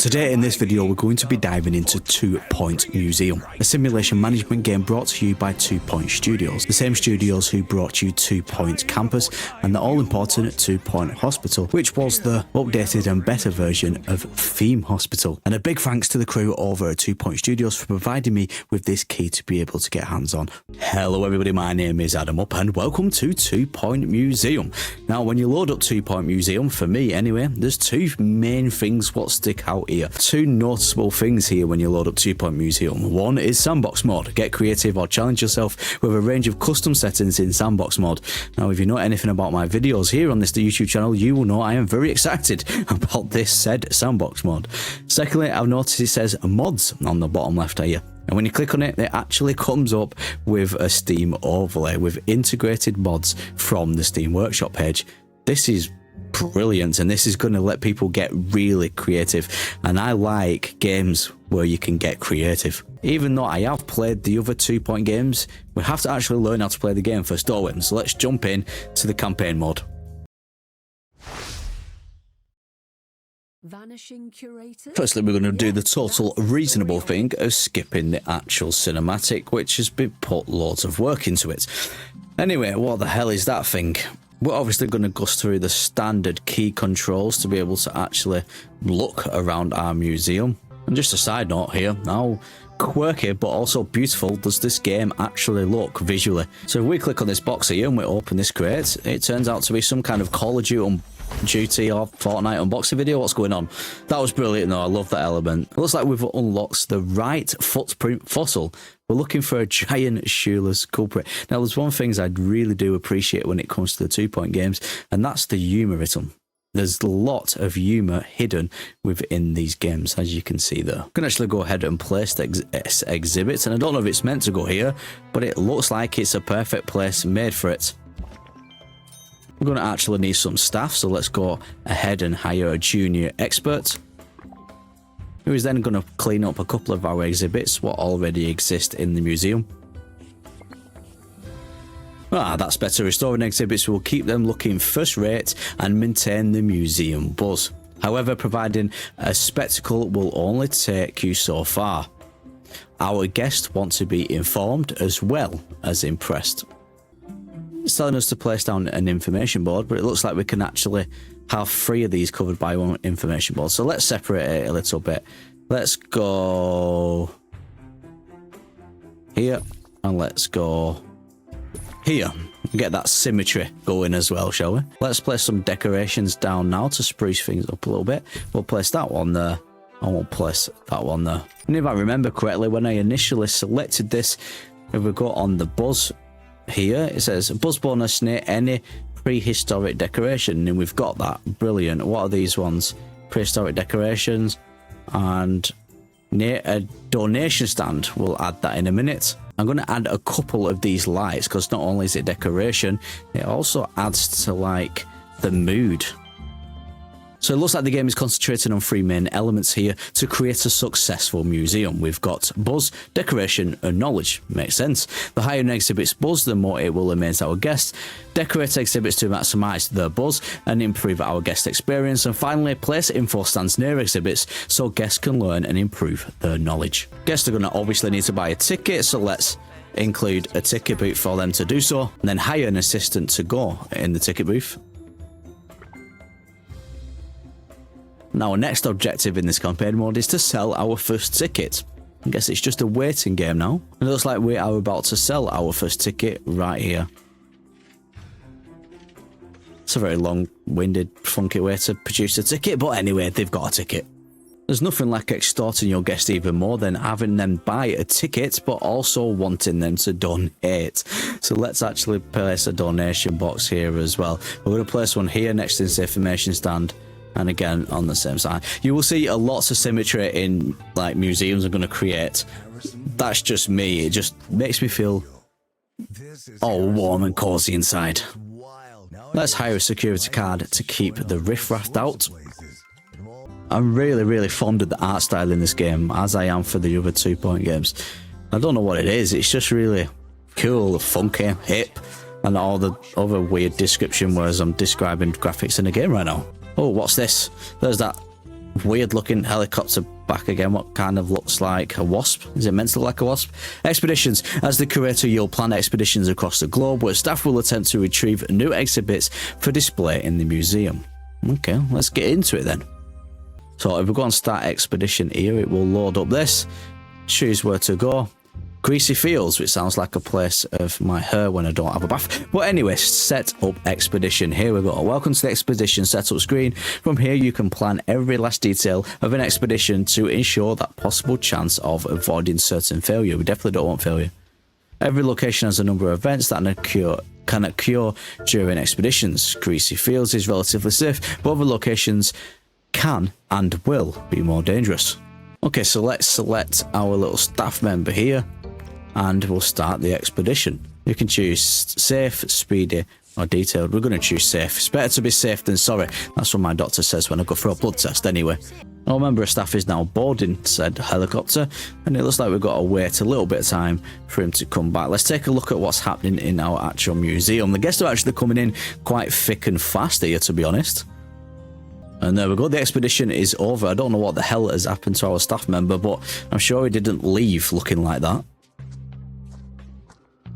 Today in this video we're going to be diving into 2 Point Museum, a simulation management game brought to you by 2 Point Studios, the same studios who brought you 2 Point Campus and the all-important 2 Point Hospital, which was the updated and better version of Theme Hospital. And a big thanks to the crew over at 2 Point Studios for providing me with this key to be able to get hands on. Hello everybody, my name is Adam Up and welcome to 2 Point Museum. Now when you load up 2 Point Museum, for me anyway, there's 2 main things what stick out here. 2 noticeable things here when you load up 2 Point Museum. One is sandbox mode. Get creative or challenge yourself with a range of custom settings in sandbox mode. Now if you know anything about my videos here on this YouTube channel, you will know I am very excited about this said sandbox mode. Secondly, I've noticed it says mods on the bottom left here. And when you click on it, it actually comes up with a Steam overlay with integrated mods from the Steam Workshop page. This is brilliant, and this is going to let people get really creative, and I like games where you can get creative. Even though I have played the other 2 Point games, we have to actually learn how to play the game first, don't we? So let's jump in to the campaign mode. Vanishing curator. Firstly, we're going to do the total reasonable thing of skipping the actual cinematic, which has been put loads of work into it. Anyway, what the hell is that thing? We're obviously going to go through the standard key controls to be able to actually look around our museum. And just a side note here, how quirky but also beautiful does this game actually look visually? So if we click on this box here and we open this crate, it turns out to be some kind of Call of Duty or Fortnite unboxing video. What's going on? That was brilliant though, I love that element. It looks like we've unlocked the right footprint fossil. We're looking for a giant shoeless culprit. Now there's one thing I really do appreciate when it comes to the 2 Point games, and that's the humorism. There's a lot of humour hidden within these games, as you can see there. I can actually go ahead and place the exhibits, and I don't know if it's meant to go here, but it looks like it's a perfect place made for it. We're going to actually need some staff, so let's go ahead and hire a junior expert, who is then going to clean up a couple of our exhibits what already exist in the museum. That's better. Restoring exhibits will keep them looking first rate and maintain the museum buzz. However, providing a spectacle will only take you so far. Our guests want to be informed as well as impressed. It's telling us to place down an information board, but it looks like we can actually have 3 of these covered by one information board. So let's separate it a little bit. Let's go here and let's go here. Get that symmetry going as well, shall we? Let's place some decorations down now to spruce things up a little bit. We'll place that one there. I won't place that one there. And if I remember correctly, when I initially selected this, if we go on the buzz here, it says buzz bonus near any prehistoric decoration, and we've got that. Brilliant. What are these ones? Prehistoric decorations, and near a donation stand. We'll add that in a minute. I'm going to add a couple of these lights because not only is it decoration, it also adds to like the mood. So it looks like the game is concentrating on 3 main elements here to create a successful museum. We've got buzz, decoration and knowledge. Makes sense. The higher an exhibit's buzz, the more it will amaze our guests. Decorate exhibits to maximise their buzz and improve our guest experience. And finally, place info stands near exhibits so guests can learn and improve their knowledge. Guests are going to obviously need to buy a ticket, so let's include a ticket booth for them to do so, and then hire an assistant to go in the ticket booth. Now, our next objective in this campaign mode is to sell our first ticket. I guess it's just a waiting game now. It looks like we are about to sell our first ticket right here. It's a very long-winded, funky way to produce a ticket, but anyway, they've got a ticket. There's nothing like extorting your guest even more than having them buy a ticket, but also wanting them to donate. So let's actually place a donation box here as well. We're going to place one here next to this information stand, and again on the same side. You will see a lots of symmetry in like museums I'm going to create. That's just me. It just makes me feel all warm and cozy inside. Let's hire a security guard to keep the riffraff out. I'm really fond of the art style in this game, as I am for the other 2 Point games. I don't know what it is. It's just really cool, funky, hip, and all the other weird description words I'm describing graphics in the game right now. Oh, what's this? There's that weird looking helicopter back again. What kind of looks like a wasp? Is it meant to look like a wasp? Expeditions. As the curator, you'll plan expeditions across the globe where staff will attempt to retrieve new exhibits for display in the museum. Okay, let's get into it then. So if we go on start expedition here, it will load up this, choose where to go. Greasy Fields, which sounds like a place of my hair when I don't have a bath. But anyway, set up expedition. Here we go. Welcome to the expedition setup screen. From here you can plan every last detail of an expedition to ensure that possible chance of avoiding certain failure. We definitely don't want failure. Every location has a number of events that can occur during expeditions. Greasy Fields is relatively safe, but other locations can and will be more dangerous. Okay, so let's select our little staff member here. And we'll start the expedition. You can choose safe, speedy, or detailed. We're going to choose safe. It's better to be safe than sorry. That's what my doctor says when I go for a blood test anyway. Our member of staff is now boarding said helicopter, and it looks like we've got to wait a little bit of time for him to come back. Let's take a look at what's happening in our actual museum. The guests are actually coming in quite thick and fast here, to be honest. And there we go, the expedition is over. I don't know what the hell has happened to our staff member, but I'm sure he didn't leave looking like that.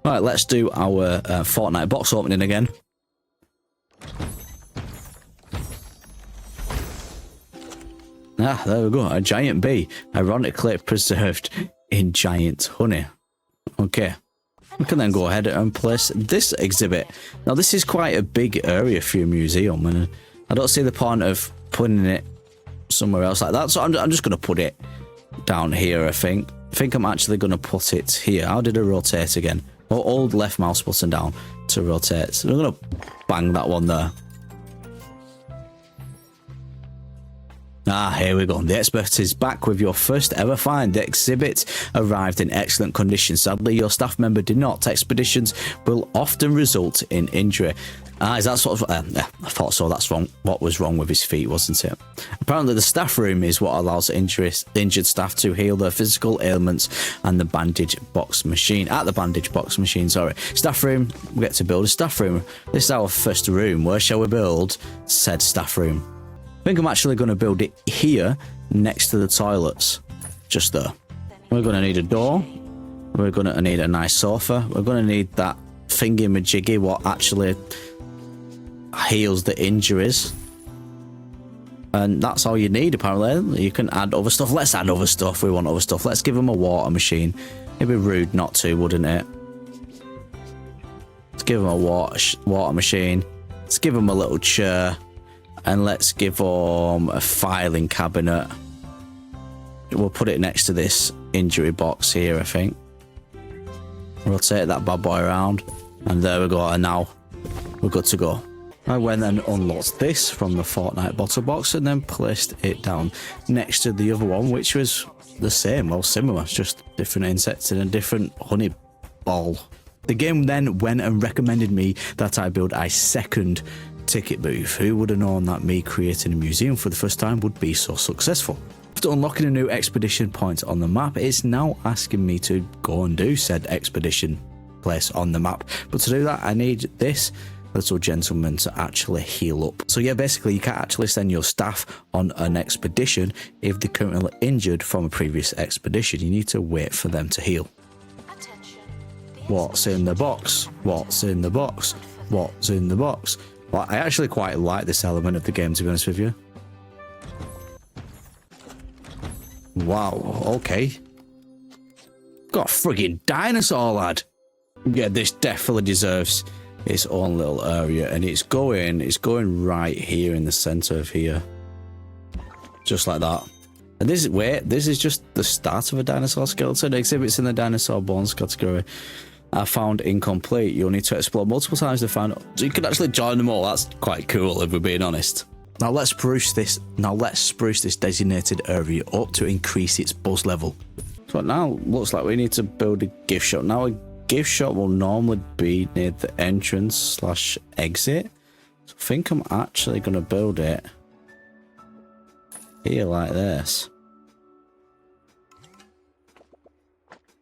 Right, let's do our Fortnite box opening again. Ah, there we go, a giant bee, ironically preserved in giant honey. Okay, we can then go ahead and place this exhibit. Now this is quite a big area for your museum, and I don't see the point of putting it somewhere else like that, so I'm just going to put it down here, I think. I'm actually going to put it here. How did I rotate again? Or hold left mouse button down to rotate. So I'm going to bang that one there. Ah, here we go. The expert is back with your first ever find. The exhibit arrived in excellent condition. Sadly, your staff member did not. Expeditions will often result in injury. Ah, is that sort of... I thought so. That's wrong. What was wrong with his feet, wasn't it? Apparently, the staff room is what allows injured staff to heal their physical ailments and the bandage box machine. At the bandage box machine, sorry. Staff room. We get to build a staff room. This is our first room. Where shall we build said staff room? I think I'm actually going to build it here next to the toilets. Just there. We're going to need a door. We're going to need a nice sofa. We're going to need that thingy-majiggy what actually heals the injuries. And that's all you need, apparently. You can add other stuff. Let's add other stuff. We want other stuff. Let's give them a water machine. It'd be rude not to, wouldn't it? Let's give them a water machine. Let's give them a little chair. And let's give them a filing cabinet. We'll put it next to this injury box here, I think. Rotate that bad boy around. And there we go. And now we're good to go. I went and unlocked this from the Fortnite bottle box and then placed it down next to the other one, which was the same, well, similar, just different insects in a different honey ball. The game then went and recommended me that I build a second ticket booth. Who would have known that me creating a museum for the first time would be so successful? After unlocking a new expedition point on the map, it's now asking me to go and do said expedition place on the map. But to do that, I need this little gentleman to actually heal up. So yeah, basically you can't actually send your staff on an expedition if they're currently injured from a previous expedition. You need to wait for them to heal. What's in the box? What's in the box? What's in the box? Well, I actually quite like this element of the game, to be honest with you. Wow, okay. Got a friggin' dinosaur, lad. Yeah, this definitely deserves its own little area, and it's going right here in the center of here. Just like that. And this is just the start of a dinosaur skeleton. Exhibits in the dinosaur bones category are found incomplete. You'll need to explore multiple times to find out. So you can actually join them all. That's quite cool, if we're being honest. Now let's spruce this designated area up to increase its buzz level. So now looks like we need to build a gift shop. Now a gift shop will normally be near the entrance / exit. So I think I'm actually going to build it here like this.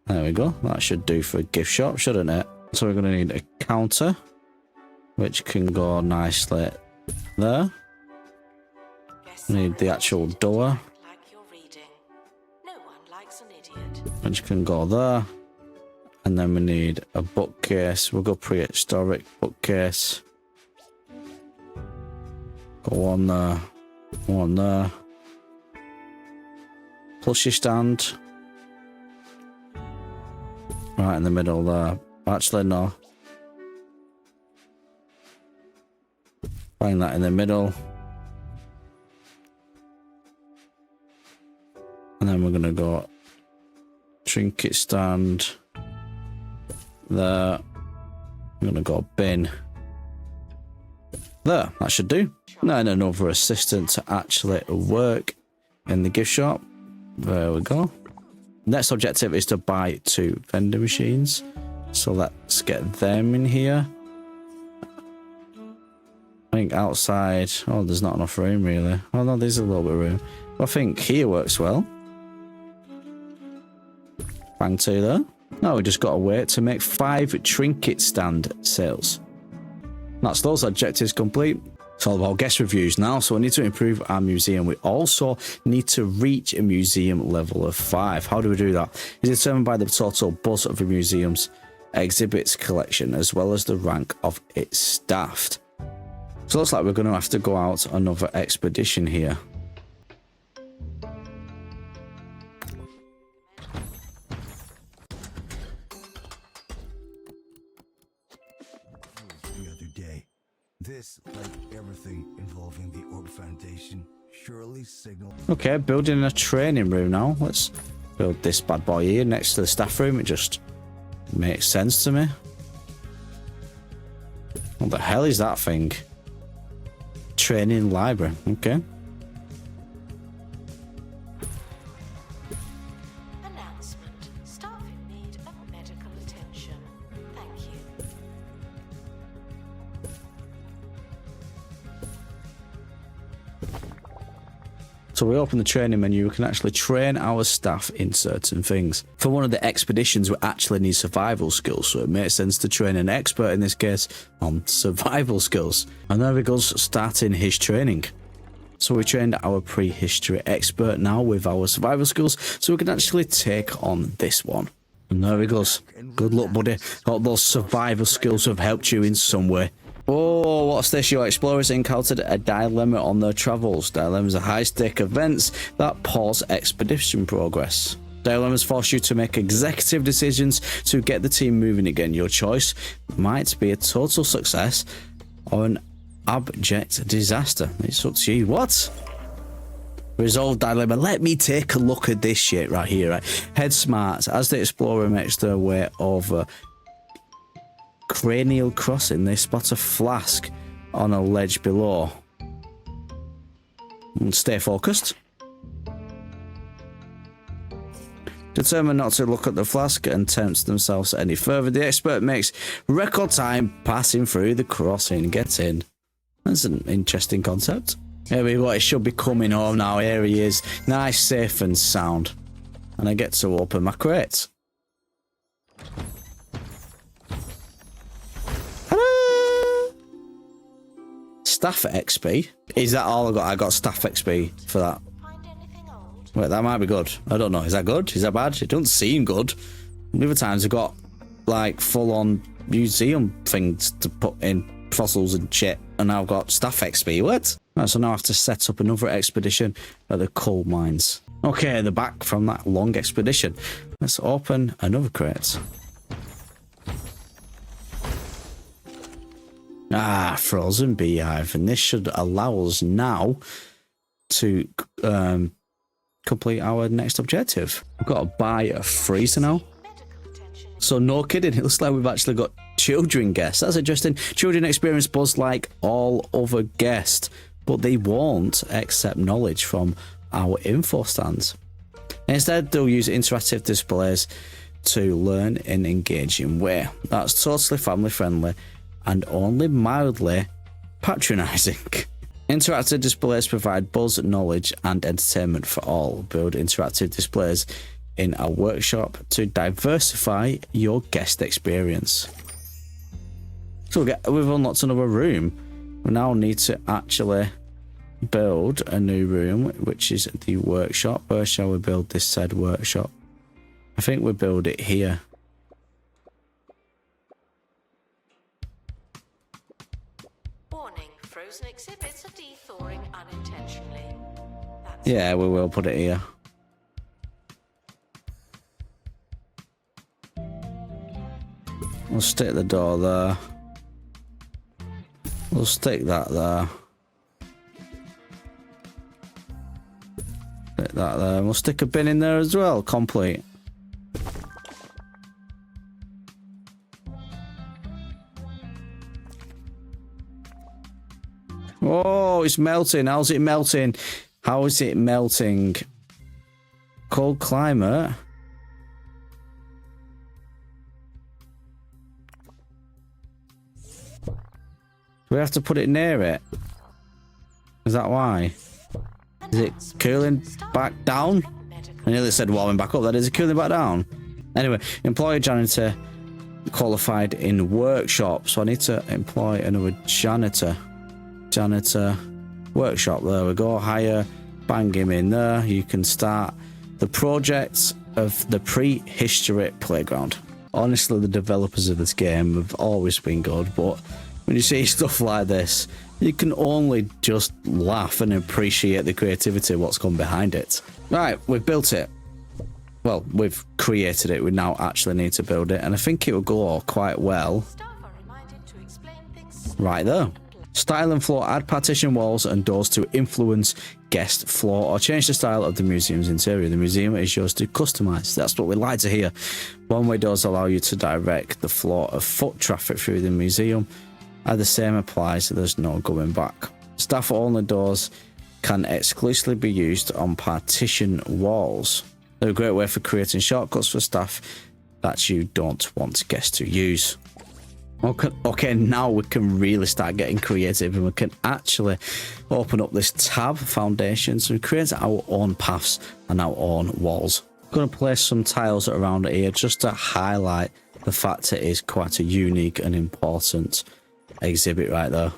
There we go. That should do for a gift shop, shouldn't it? So we're going to need a counter, which can go nicely there. We need the actual door, which can go there. And then we need a bookcase. We'll go prehistoric bookcase. Go on there. One there. Plushie stand. Right in the middle there. Actually, no. Find that in the middle. And then we're going to go trinket stand. There. I'm going to go bin. There. That should do. Then another assistant to actually work in the gift shop. There we go. Next objective is to buy 2 vending machines. So let's get them in here. I think outside... Oh, there's not enough room, really. Oh, no, there's a little bit of room. I think here works well. Bang 2 there. Now we just got to wait to make 5 trinket stand sales. That's those objectives complete. It's all about guest reviews now, so we need to improve our museum. We also need to reach a museum level of 5. How do we do that? It's determined by the total buzz of the museum's exhibits collection, as well as the rank of its staff. So it looks like we're going to have to go out another expedition here. This, like everything involving the Orb Foundation, surely signal. Okay, building a training room now. Let's build this bad boy here next to the staff room. It just makes sense to me. What the hell is that thing? Training library. Okay. Announcement. Staff in need of medical attention. Thank you. So we open the training menu, we can actually train our staff in certain things. For one of the expeditions, we actually need survival skills, so it makes sense to train an expert, in this case, on survival skills. And there we go, starting his training. So we trained our prehistory expert now with our survival skills, so we can actually take on this one. And there he goes. Good luck, buddy. Hope those survival skills have helped you in some way. Oh, what's this? Your explorers encountered a dilemma on their travels. Dilemmas are high-stake events that pause expedition progress. Dilemmas force you to make executive decisions to get the team moving again. Your choice might be a total success or an abject disaster. It's up to you. What? Resolve dilemma. Let me take a look at this shit right here. Right? Head smart. As the explorer makes their way over Cranial Crossing, they spot a flask on a ledge below. And stay focused. Determined not to look at the flask and tempt themselves any further, the expert makes record time passing through the crossing. Get in. That's an interesting concept. Here we go. It should be coming home now. Here he is. Nice, safe and sound. And I get to open my crate. Staff XP? Is that all I got? I got staff XP for that. Wait, that might be good. I don't know. Is that good? Is that bad? It doesn't seem good. The other times I got like full-on museum things to put in fossils and shit, and now I've got staff XP. What? Right, so now I have to set up another expedition at the coal mines. Okay, they're back from that long expedition. Let's open another crate. Ah, frozen beehive, and this should allow us now to complete our next objective. We've got to buy a freezer now. So no kidding, it looks like we've actually got children guests. That's interesting. Children experience buzz like all other guests, but they won't accept knowledge from our info stands. Instead, they'll use interactive displays to learn in an engaging way. That's totally family friendly and only mildly patronizing. Interactive displays provide buzz, knowledge, and entertainment for all. Build interactive displays in a workshop to diversify your guest experience. So we've unlocked another room. We now need to actually build a new room, which is the workshop. Where shall we build this said workshop? I think we build it here. Warning, frozen exhibits are de-thawing unintentionally. That's Yeah, we will put it here. We'll stick the door there. We'll stick that there. Stick that there. We'll stick a bin in there as well, complete. Oh, it's melting. How's it melting? How is it melting? Cold climate. Do we have to put it near it? Is that why? Is it cooling back down? I nearly said warming back up. That is it cooling back down? Anyway, employ a janitor qualified in workshop. So I need to employ another janitor. Janitor workshop. There we go. Hire. Bang him in there. You can start the project of the prehistoric playground. Honestly, the developers of this game have always been good, but when you see stuff like this, you can only just laugh and appreciate the creativity of what's come behind it. Right, we've built it. Well, we've created it. We now actually need to build it, and I think it will go quite well Staff are reminded to explain things right there. Style and floor. Add partition walls and doors to influence guest floor or change the style of the museum's interior. The museum is yours to customize. That's what we like to hear. One-way doors allow you to direct the flow of foot traffic through the museum. The same applies, so there's no going back. Staff-only doors can exclusively be used on partition walls. They're a great way for creating shortcuts for staff that you don't want guests to use. Okay, now we can really start getting creative and we can actually open up this tab, foundations, and create our own paths and our own walls. I'm going to place some tiles around here just to highlight the fact it is quite a unique and important exhibit right there.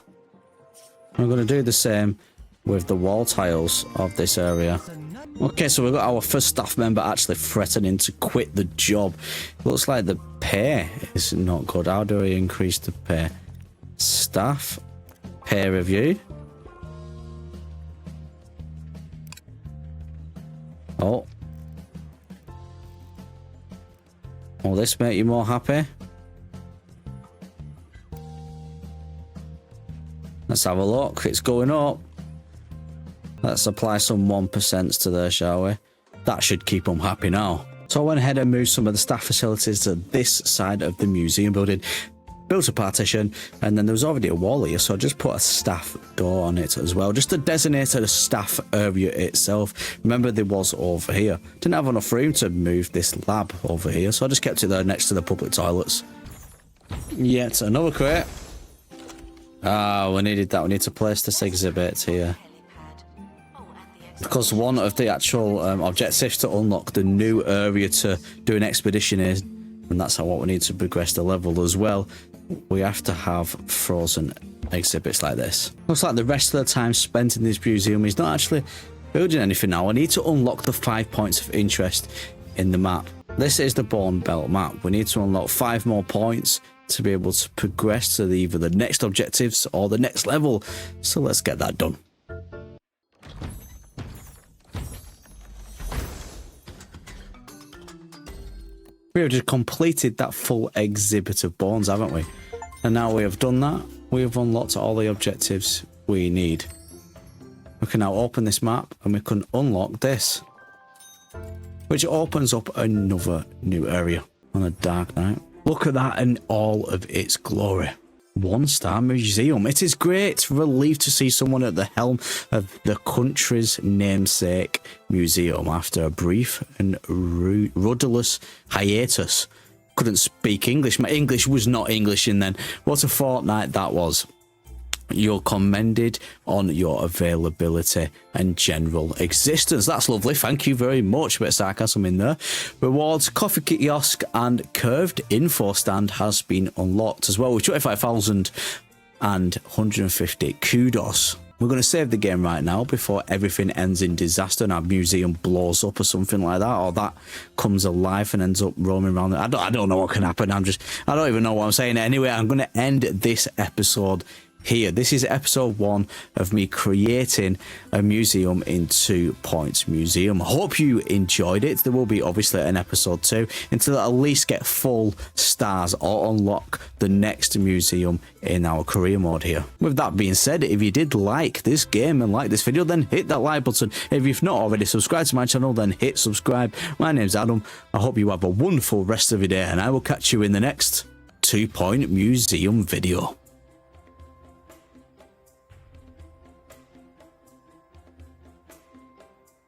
I'm going to do the same with the wall tiles of this area. Okay, so we've got our first staff member actually threatening to quit the job. Looks like the pay is not good. How do we increase the pay? Staff, pay review. Oh. Will this make you more happy? Let's have a look. It's going up. Let's apply some 1% to there, shall we? That should keep them happy now. So I went ahead and moved some of the staff facilities to this side of the museum building. Built a partition, and then there was already a wall here, so I just put a staff door on it as well, just to designate the staff area itself. Remember, there was over here. Didn't have enough room to move this lab over here, so I just kept it there next to the public toilets. Yet another crate. Ah, we needed that. We need to place this exhibit here. Because one of the actual objectives to unlock the new area to do an expedition is, and that's what we need to progress the level as well, we have to have frozen exhibits like this. Looks like the rest of the time spent in this museum is not actually building anything now. I need to unlock the 5 points of interest in the map. This is the Bone Belt map. We need to unlock 5 more points to be able to progress to either the next objectives or the next level. So let's get that done. We have just completed that full exhibit of bones, haven't we? And now we have done that, we have unlocked all the objectives we need. We can now open this map and we can unlock this, which opens up another new area on a dark night. Look at that in all of its glory. 1-star museum. It is great relief to see someone at the helm of the country's namesake museum after a brief and rudderless hiatus. Couldn't speak English. My English was not English, and then what a fortnight that was. You're commended on your availability and general existence. That's lovely. Thank you very much. A bit of sarcasm in there. Rewards, coffee kiosk and curved info stand has been unlocked as well with 25,000 and 150 kudos. We're going to save the game right now before everything ends in disaster and our museum blows up or something like that, or that comes alive and ends up roaming around. I don't know what can happen. I don't even know what I'm saying. Anyway, I'm going to end this episode here. This is episode 1 of me creating a museum in 2 Points Museum. I hope you enjoyed it. There will be obviously an episode 2 until I at least get full stars or unlock the next museum in our career mode here. With that being said, if you did like this game and like this video, then hit that like button. If you've not already subscribed to my channel, then hit subscribe. My name's Adam. I hope you have a wonderful rest of your day, and I will catch you in the next 2 Point Museum video.